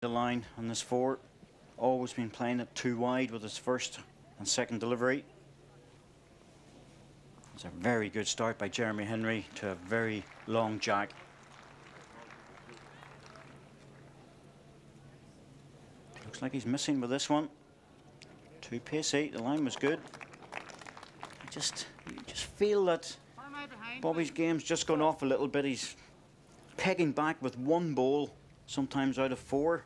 the line on this four. Always been playing it too wide with his first and second delivery. It's a very good start by Jeremy Henry to a very long jack. Looks like he's missing with this one. Too pacey. The line was good. You just feel that Bobby's game's just gone off a little bit. He's pegging back with one ball, sometimes out of four.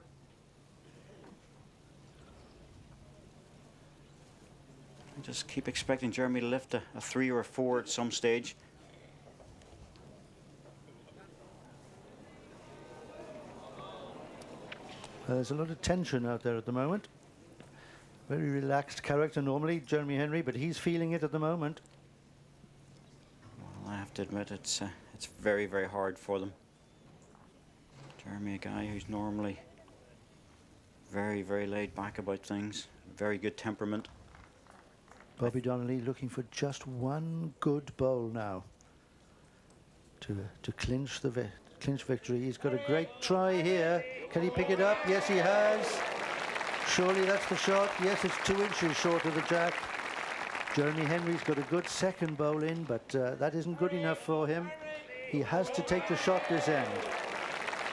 I just keep expecting Jeremy to lift a 3 or a 4 at some stage. There's a lot of tension out there at the moment. Very relaxed character normally, Jeremy Henry, but he's feeling it at the moment. Well, I have to admit it's very, very hard for them. Jeremy, a guy who's normally very, very laid back about things, very good temperament. Bobby Donnelly looking for just one good bowl now to clinch victory. He's got a great try here. Can he pick it up? Yes, he has. Surely that's the shot. Yes, it's 2 inches short of the jack. Jeremy Henry's got a good second bowl in, but that isn't good enough for him. He has to take the shot this end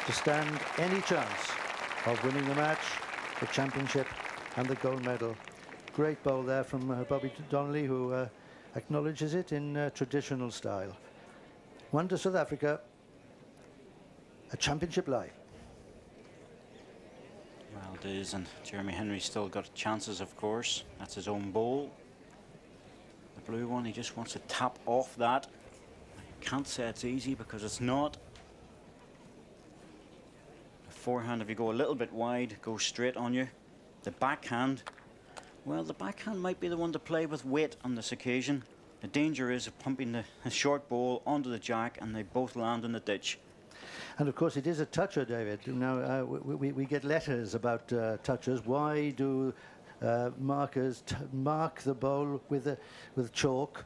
to stand any chance of winning the match, the championship and the gold medal. Great bowl there from Bobby Donnelly, who acknowledges it in traditional style. 1 to South Africa, a championship live. Well, it is, and Jeremy Henry's still got chances, of course. That's his own bowl. The blue one, he just wants to tap off that. I can't say it's easy because it's not. The forehand, if you go a little bit wide, goes straight on you. The backhand, well, the backhand might be the one to play with weight on this occasion. The danger is of pumping the short ball onto the jack and they both land in the ditch. And of course it is a toucher, David. Now we get letters about touchers. Why do markers mark the bowl with chalk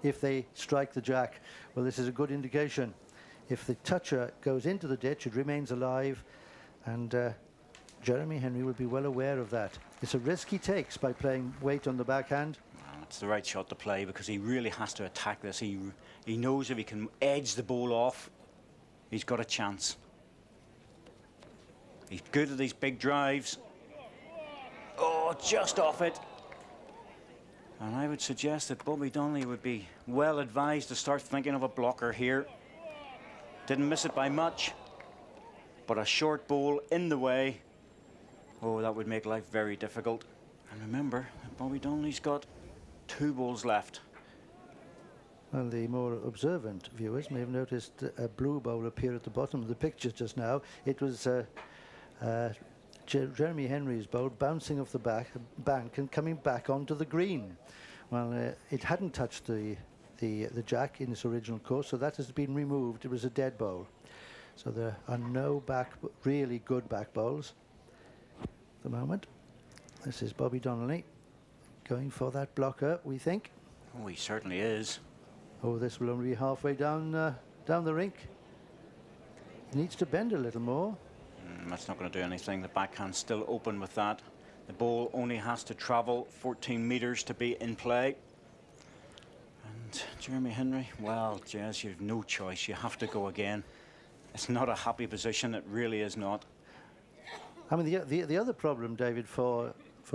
if they strike the jack? Well, this is a good indication. If the toucher goes into the ditch, it remains alive, and Jeremy Henry will be well aware of that. It's a risk he takes by playing weight on the backhand. Well, it's the right shot to play because he really has to attack this. He knows if he can edge the ball off, he's got a chance. He's good at these big drives. Oh, just off it. And I would suggest that Bobby Donnelly would be well advised to start thinking of a blocker here. Didn't miss it by much, but a short ball in the way. Oh, that would make life very difficult. And remember, Bobby Donnelly's got 2 balls left. Well, the more observant viewers may have noticed a blue bowl appear at the bottom of the picture just now. It was Jeremy Henry's bowl bouncing off the bank and coming back onto the green. Well, it hadn't touched the jack in its original course, so that has been removed. It was a dead bowl. So there are no really good back bowls at the moment. This is Bobby Donnelly going for that blocker, we think. Oh, he certainly is. Oh, this will only be halfway down the rink. He needs to bend a little more. That's not going to do anything. The backhand's still open with that. The ball only has to travel 14 metres to be in play. And Jeremy Henry, well, Jez, you've no choice. You have to go again. It's not a happy position. It really is not. I mean, the other problem, David, for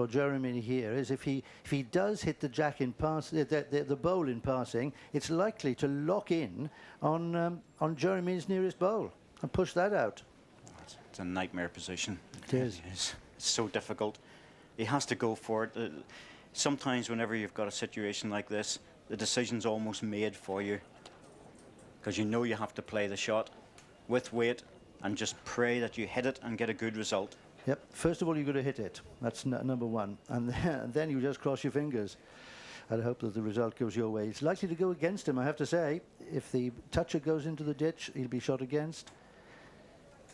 Jeremy here is if he does hit the jack in pass, the bowl in passing, it's likely to lock in on Jeremy's nearest bowl and push that out. It's a nightmare position. It is. It's so difficult. He has to go for it. Sometimes whenever you've got a situation like this, the decision's almost made for you because you know you have to play the shot with weight and just pray that you hit it and get a good result. Yep. First of all, you've got to hit it. That's number one. And then you just cross your fingers and hope that the result goes your way. It's likely to go against him, I have to say. If the toucher goes into the ditch, he'll be shot against.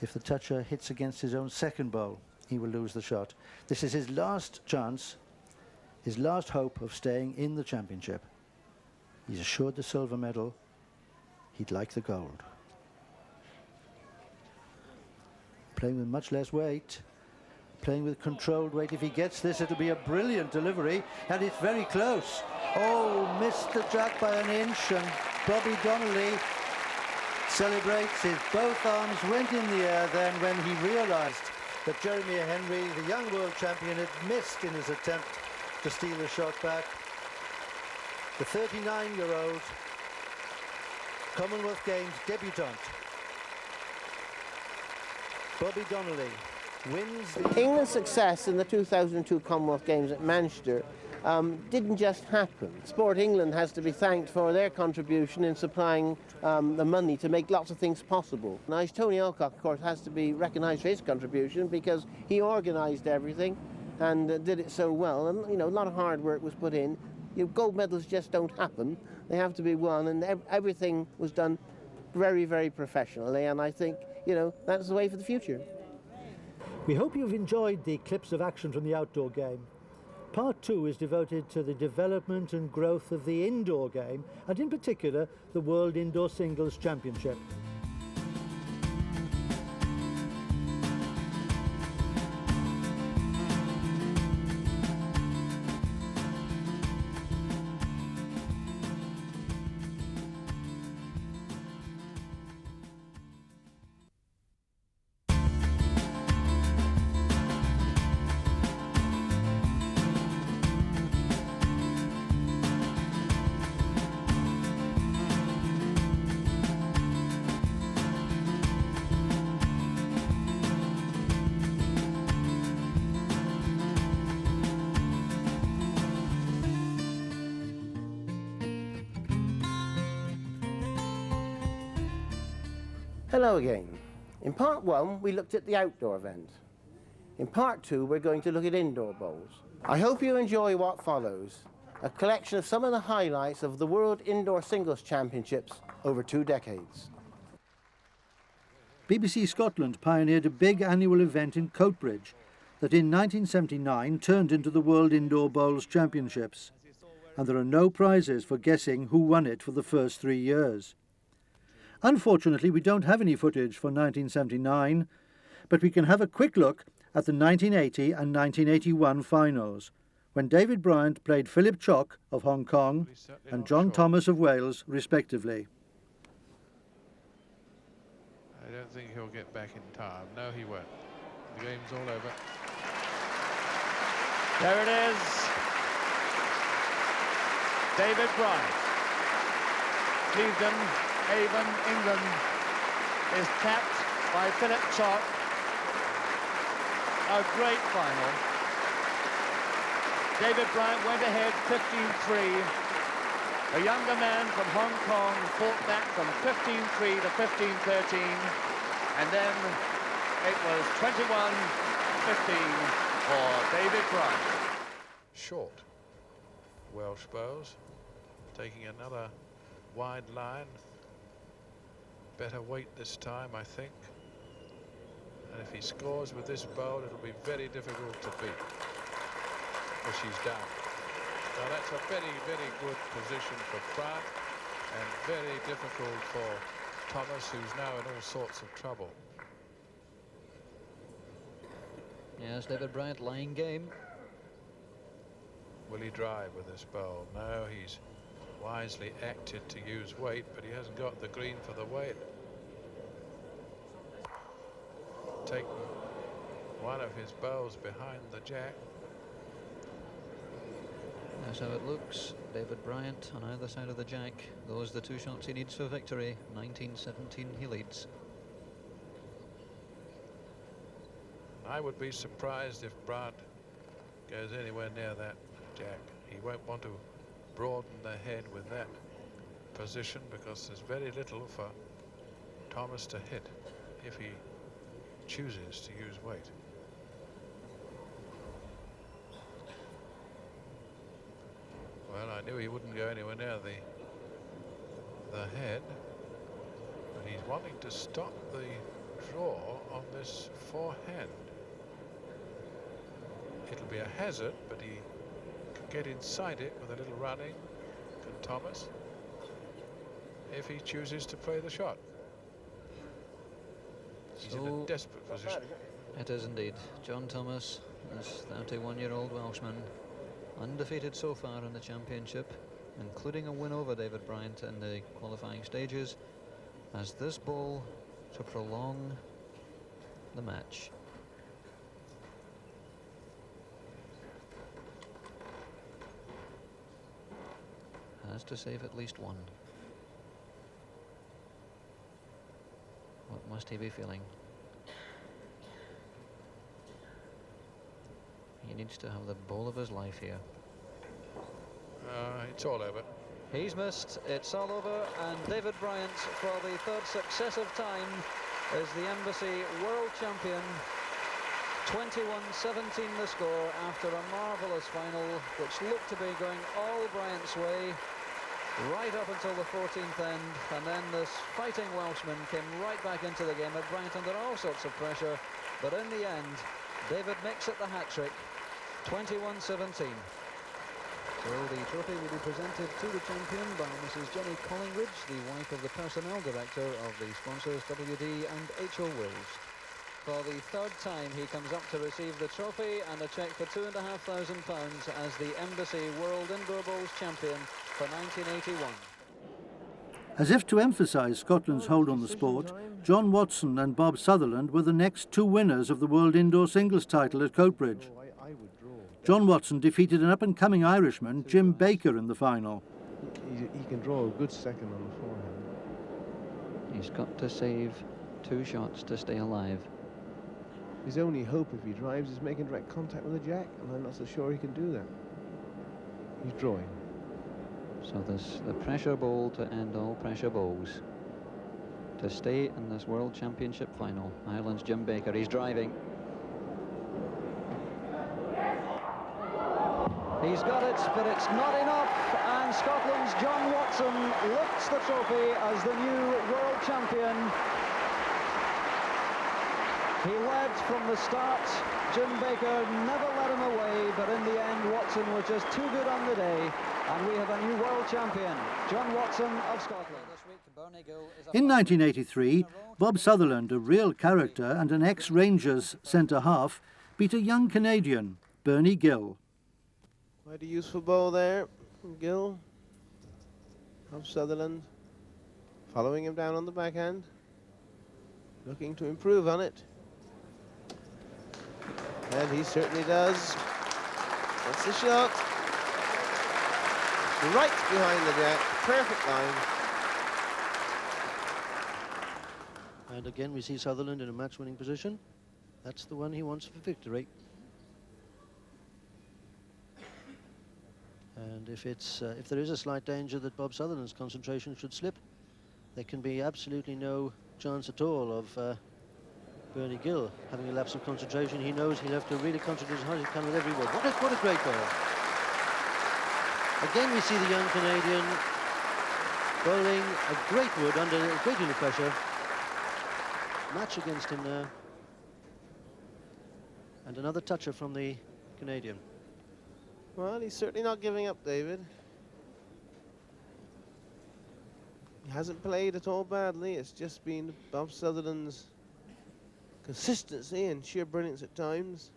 If the toucher hits against his own second bowl, he will lose the shot. This is his last chance, his last hope of staying in the championship. He's assured the silver medal. He'd like the gold. Playing with much less weight. Playing with controlled weight. If he gets this, it'll be a brilliant delivery, and it's very close. Oh, missed the jack by an inch, and Bobby Donnelly celebrates. His both arms went in the air then when he realized that Jeremy Henry, the young world champion, had missed in his attempt to steal the shot back. The 39-year-old Commonwealth Games debutant, Bobby Donnelly, wins the... England's success in the 2002 Commonwealth Games at Manchester didn't just happen. Sport England has to be thanked for their contribution in supplying the money to make lots of things possible. Now, Tony Alcock, of course, has to be recognised for his contribution because he organised everything and did it so well. And, you know, a lot of hard work was put in. You know, gold medals just don't happen. They have to be won, and everything was done very, very professionally. And I think, you know, that's the way for the future. We hope you've enjoyed the clips of action from the outdoor game. Part 2 is devoted to the development and growth of the indoor game, and in particular, the World Indoor Singles Championship. Hello again. In part 1, we looked at the outdoor event. In part 2, we're going to look at indoor bowls. I hope you enjoy what follows, a collection of some of the highlights of the World Indoor Singles Championships over 2 decades. BBC Scotland pioneered a big annual event in Coatbridge that in 1979 turned into the World Indoor Bowls Championships. And there are no prizes for guessing who won it for the first 3 years. Unfortunately, we don't have any footage for 1979, but we can have a quick look at the 1980 and 1981 finals, when David Bryant played Philip Chock of Hong Kong and John Thomas of Wales, respectively. I don't think he'll get back in time. No, he won't. The game's all over. There it is. David Bryant. Clevedon, Avon, England is capped by Philip Chock. A great final. David Bryant went ahead 15-3. A younger man from Hong Kong fought back from 15-3 to 15-13. And then it was 21-15 for David Bryant. Short Welsh bowls, taking another wide line. Better weight this time, I think. And if he scores with this bowl, it'll be very difficult to beat, which he's done. Now that's a very, very good position for Bryant, and very difficult for Thomas, who's now in all sorts of trouble. Yes, David Bryant, line game. Will he drive with this bowl? No, he's wisely acted to use weight, but he hasn't got the green for the weight. Taken one of his bowls behind the jack. That's how it looks. David Bryant on either side of the jack. Those are the 2 shots he needs for victory. 19-17 he leads. I would be surprised if Bryant goes anywhere near that jack. He won't want to broaden the head with that position, because there's very little for Thomas to hit if he chooses to use weight. Well, I knew he wouldn't go anywhere near the head, but he's wanting to stop the draw on this forehand. It'll be a hazard, but he can get inside it with a little running. Can Thomas, if he chooses to play the shot. He's in a desperate position. It is indeed. John Thomas, this 31-year-old Welshman, undefeated so far in the championship, including a win over David Bryant in the qualifying stages, has this ball to prolong the match. Has to save at least one. What must he be feeling? He needs to have the ball of his life here. It's all over. He's missed, it's all over, and David Bryant, for the third successive time, is the Embassy World Champion. 21-17 the score after a marvellous final, which looked to be going all Bryant's way, right up until the 14th end, and then this fighting Welshman came right back into the game at Bryant under all sorts of pressure, but in the end, David makes it the hat-trick, 21-17. So the trophy will be presented to the champion by Mrs. Jenny Collingridge, the wife of the personnel director of the sponsors WD and HO Wills. For the third time he comes up to receive the trophy and a cheque for £2,500 as the Embassy World Indoor Bowls champion for 1981. As if to emphasise Scotland's hold on the sport, John Watson and Bob Sutherland were the next two winners of the World Indoor Singles title at Coatbridge. John Watson defeated an up-and-coming Irishman, Jim Baker, in the final. He can draw a good second on the forehand. He's got to save 2 shots to stay alive. His only hope if he drives is making direct contact with the jack, and I'm not so sure he can do that. He's drawing. So this the pressure bowl to end all pressure bowls. To stay in this World Championship final, Ireland's Jim Baker, he's driving. He's got it, but it's not enough, and Scotland's John Watson lifts the trophy as the new world champion. He led from the start. Jim Baker never let him away, but in the end, Watson was just too good on the day, and we have a new world champion, John Watson of Scotland. In 1983, Bob Sutherland, a real character and an ex-Rangers centre-half, beat a young Canadian, Bernie Gill. Quite a useful ball there from Gill. Of Sutherland. Following him down on the backhand. Looking to improve on it. And he certainly does. That's the shot. Right behind the jack. Perfect line. And again we see Sutherland in a match-winning position. That's the one he wants for victory. And if there is a slight danger that Bob Sutherland's concentration should slip, there can be absolutely no chance at all of Bernie Gill having a lapse of concentration. He knows he'll have to really concentrate as hard as he can with every wood. What a great ball. Again we see the young Canadian bowling a great wood under a great deal of pressure. Match against him now. And another toucher from the Canadian. Well, he's certainly not giving up, David. He hasn't played at all badly. It's just been Bob Sutherland's consistency and sheer brilliance at times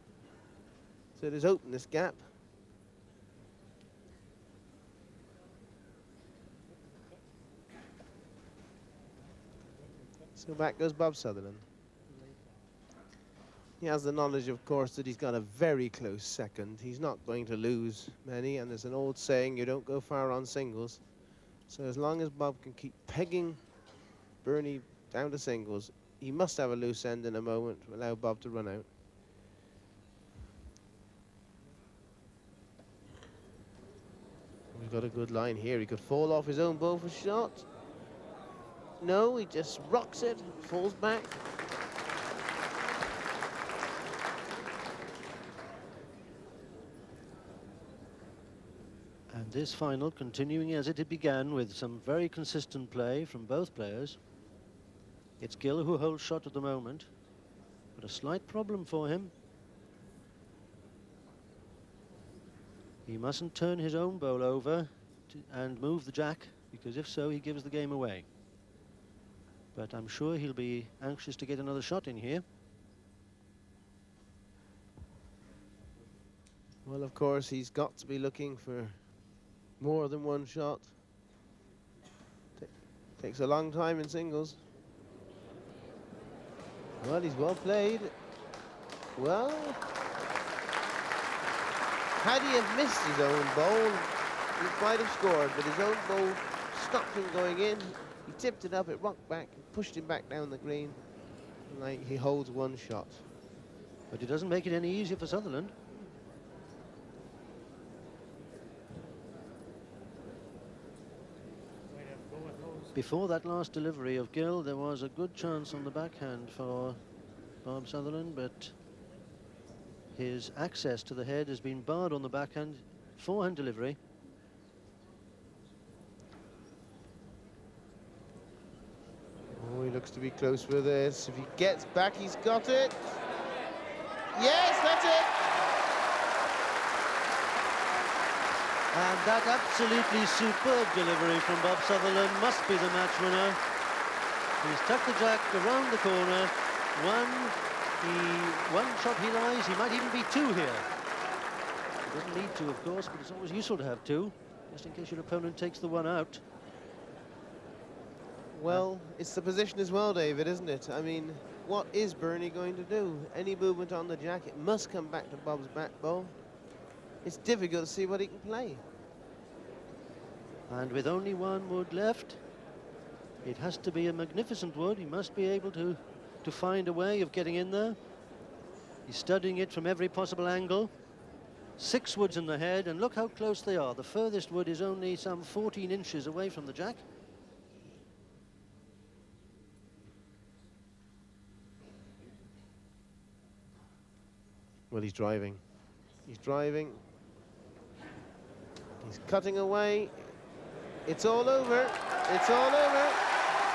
that has opened this gap. So back goes Bob Sutherland. He has the knowledge, of course, that he's got a very close second. He's not going to lose many, and there's an old saying, you don't go far on singles. So as long as Bob can keep pegging Bernie down to singles, he must have a loose end in a moment to allow Bob to run out. We've got a good line here. He could fall off his own bow for shot. No, he just rocks it, falls back. And this final continuing as it began with some very consistent play from both players. It's Gill who holds shot at the moment, but a slight problem for him. He mustn't turn his own bowl over and move the jack, because if so, he gives the game away. But I'm sure he'll be anxious to get another shot in here. Well, of course, he's got to be looking for more than one shot. Takes a long time in singles. Well, he's well played. Well, had he have missed his own bowl, he might have scored, but his own bowl stopped him going in. He tipped it up, it rocked back, and pushed him back down the green. And like, he holds one shot. But it doesn't make it any easier for Sutherland. Before that last delivery of Gill, there was a good chance on the backhand for Bob Sutherland, but his access to the head has been barred on the backhand. Forehand delivery. Oh, he looks to be close with this. If he gets back, he's got it. Yes, that's it. And that absolutely superb delivery from Bob Sutherland must be the match winner. He's tucked the jack around the corner. One shot he lies, he might even be two here. He doesn't need to, of course, but it's always useful to have two, just in case your opponent takes the one out. Well, it's the position as well, David, isn't it? I mean, what is Bernie going to do? Any movement on the jack, it must come back to Bob's back bow. It's difficult to see what he can play. And with only one wood left, it has to be a magnificent wood. He must be able to find a way of getting in there. He's studying it from every possible angle. 6 woods in the head, and look how close they are. The furthest wood is only some 14 inches away from the jack. Well, he's driving. He's driving. He's cutting away. It's all over. It's all over.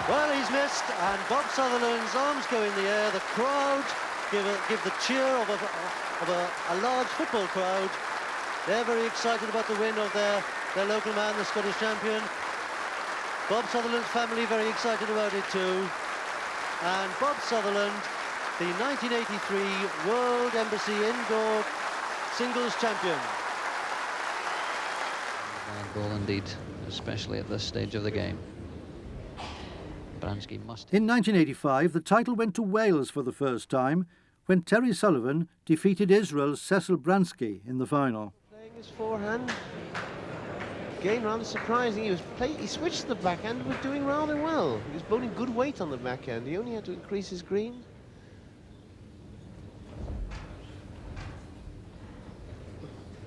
Well, he's missed, and Bob Sutherland's arms go in the air. The crowd give the cheer of a large football crowd. They're very excited about the win of their local man, the Scottish champion. Bob Sutherland's family very excited about it too. And Bob Sutherland, the 1983 World Embassy Indoor Singles Champion. Bad ball indeed, especially at this stage of the game. Bransky must... In 1985, the title went to Wales for the first time when Terry Sullivan defeated Israel's Cecil Bransky in the final. Playing his forehand. Again, rather surprising. He switched to the backhand and was doing rather well. He was bowling good weight on the backhand. He only had to increase his green.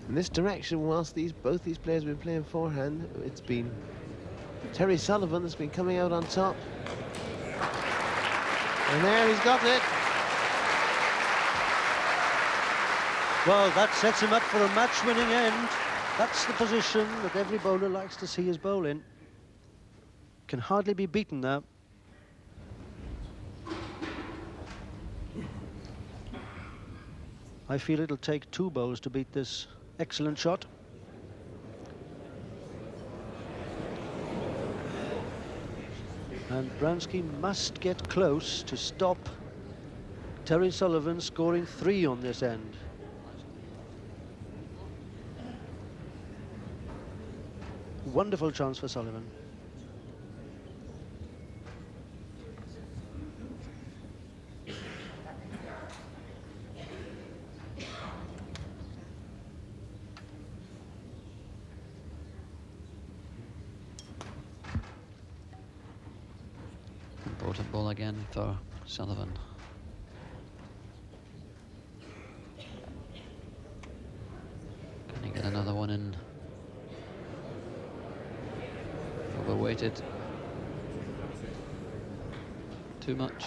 In this direction, whilst both these players have been playing forehand, it's been Terry Sullivan that's been coming out on top. And there he's got it. Well, that sets him up for a match-winning end. That's the position that every bowler likes to see his bowl in. Can hardly be beaten now. I feel it'll take 2 bowls to beat this excellent shot. And Bransky must get close to stop Terry Sullivan scoring 3 on this end. Wonderful chance for Sullivan. Important ball again for Sullivan. Can he get another one in? Overweighted. Too much.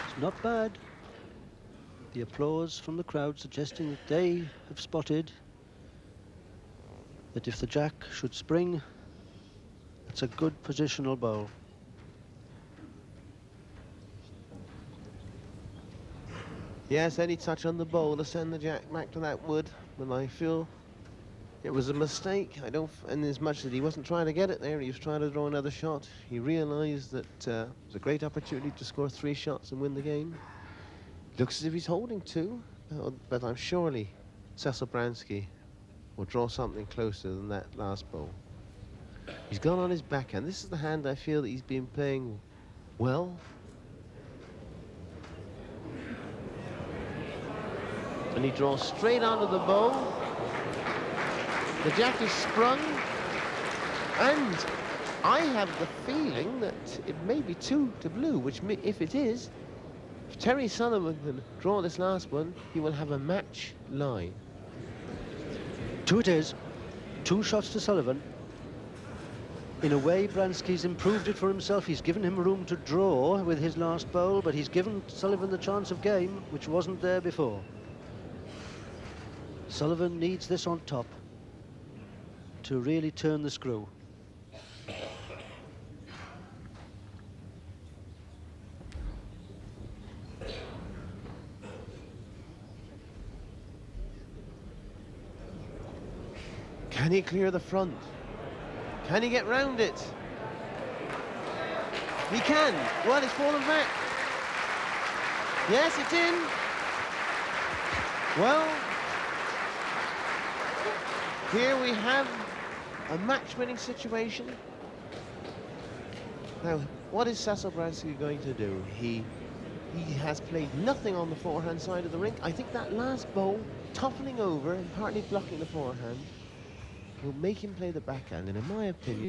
It's not bad. The applause from the crowd suggesting that they have spotted that if the jack should spring, it's a good positional bowl. Yes, any touch on the bowl to send the jack back to that wood, but I feel it was a mistake. And as much as he wasn't trying to get it there, he was trying to draw another shot. He realised that it was a great opportunity to score 3 shots and win the game. Looks as if he's holding two, but I'm surely Cecil Bransky will draw something closer than that last bowl. He's gone on his backhand. This is the hand I feel that he's been playing well. And he draws straight onto the bow. The jack is sprung. And I have the feeling that it may be 2 to blue, which if it is, if Terry Sullivan can draw this last one, he will have a match line. 2 it is. 2 shots to Sullivan. In a way, Bransky's improved it for himself. He's given him room to draw with his last bowl, but he's given Sullivan the chance of game, which wasn't there before. Sullivan needs this on top to really turn the screw. Can he clear the front? Can he get round it? He can. Well, it's fallen back. Yes, it's in. Well, here we have a match-winning situation. Now, what is Cecil Bransky going to do? He has played nothing on the forehand side of the rink. I think that last bowl, toppling over and partly blocking the forehand, will make him play the backhand, and in my opinion,